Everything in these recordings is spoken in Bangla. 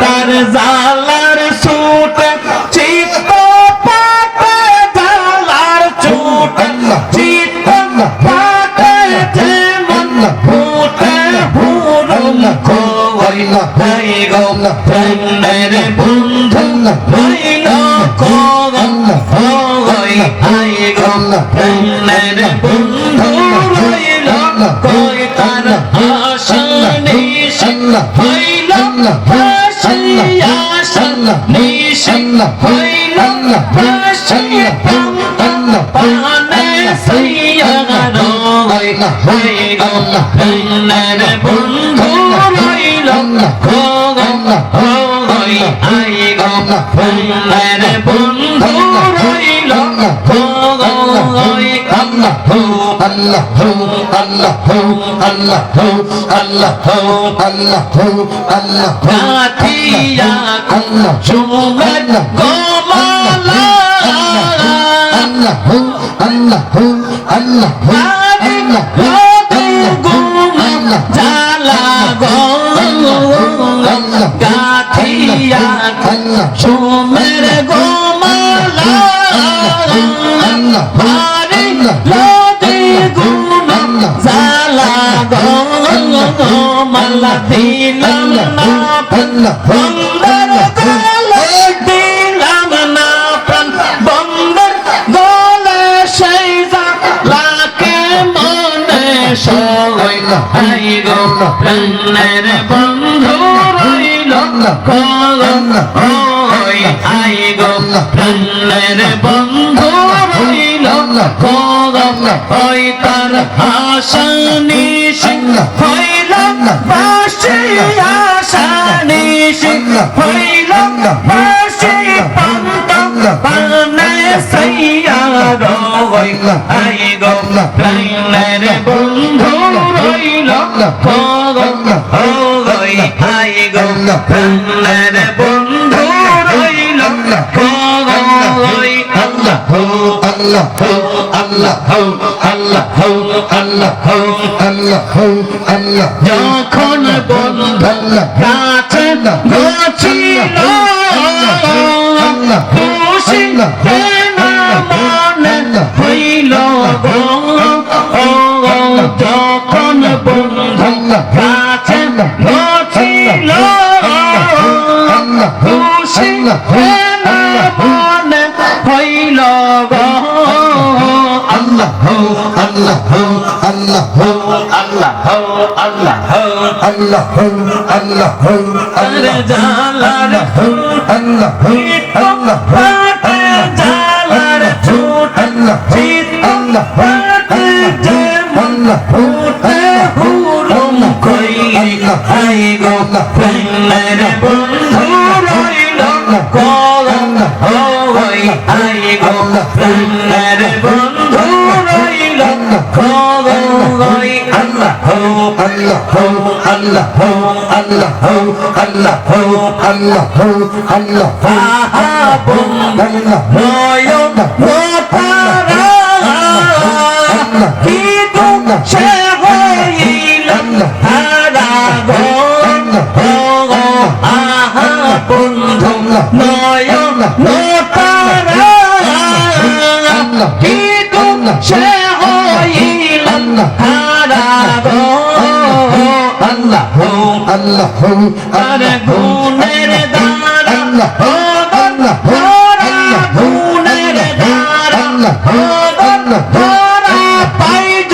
তার জালার ছুট চিত্ত পাতে জালার ছুট চিত্ত পাতে যেমন ফুটে হুরুম কইল তাই গো প্রেমের বন্ধু হইল কগন হই আই গো প্রেমের বন্ধু হইল কই তার আশানি হইল হাসিয়া নিশিন হইল হাসিয়া পানে সাইয়া রইল হইল প্রেমের বন্ধু রইল খোগন হই আই গো প্রেমের বন্ধু রইল খোগন হই আল্লাহ কাঠিয়া সুমন গোমালা জালা গাঠিয়া সুমের গোমালা মালা দিলাম না বন্দর গলে দিলাম না প্রাণ বন্দর গলে সেই লাকে মনে সইল আই গো প্রাণের বন্ধু রইল কলম ওই আই গো প্রাণের বন্ধু রইল কলম ওই তার আশানি হইল বাসি আশানি হইল বাসি পন্তম পানে সাইয়া রইল আই গো প্রাণের বন্ধু রইল কলম ওই আই গো প্রাণের বন্ধু রইল কলম ওই যখন বন্ধু কাছে গছিল খুশি মনে হইল গো যখন বন্ধু কাছে গছিল খুশি মনে হইল গো জালার জালার ছুট ফুটে হুরুম কইল আই গো প্রেমের বন্ধু রইল কলম হই আই গো প্রেমের বন্ধু রইল কলম হই আহা বন্ধু নয়ন মোতারা কি দুঃখ সে হইল হারা গো আহা বন্ধু নয়ন মোতারা কি দুঃখ সে হইল হারা গো আর গুণের দ্বারা গুণের দ্বারা পাইজ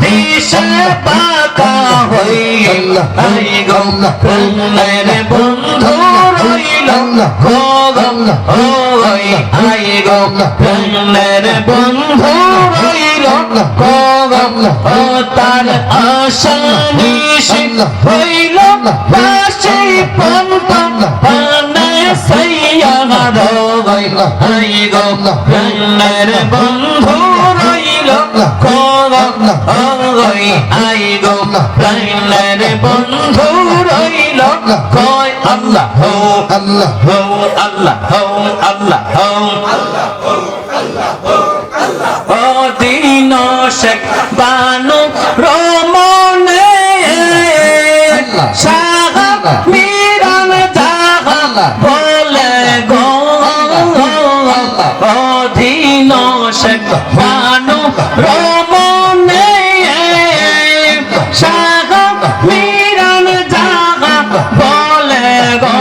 দিশে পাকা হইল আই গো প্রেমের বন্ধু রইল কলম ওই আই গো প্রেমের বন্ধু রইল রইল ও তার আশা নিশি হইল পাশে পন্ত পানে সাইয়া রইল আই গো প্রাণের বন্ধু রইল ওই আই গো প্রাণের বন্ধু রইল কয় আল্লাহ হো আল্লাহ হো আল্লাহ হো আল্লাহ হো ও দিন শেখ বানু রমনে শাহ মিরান জাগা বলে গো ও দিন শেখ বানু রমনে শাহ মিরান জাগা বলে গো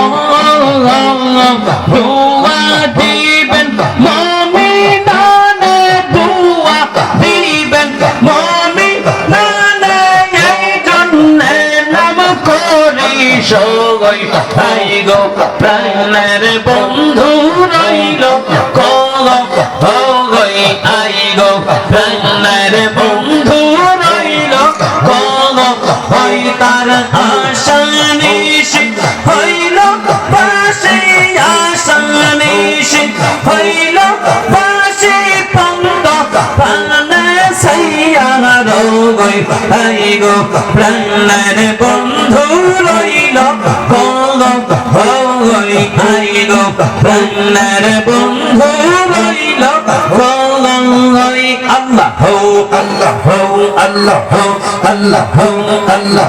দুয়া দিবেন মমিনানে দুয়া দিবেন মমিনানে এই জন্যে নাম করি সগৈ আই গো প্রাণের বন্ধু রইল গই আই গো প্রাণের বন্ধু রইল হই তার আশা নিশি হইল পাশে আশা নিশি হইল পাশে পঙ্গ পানে সাইয়া রই আই গো প্রাণের বন্ধু রইল হই আই গো প্রাণের বন্ধু রইল হই আল্লাহ হো আল্লাহ হো আল্লাহ হো আল্লাহ হো আল্লাহ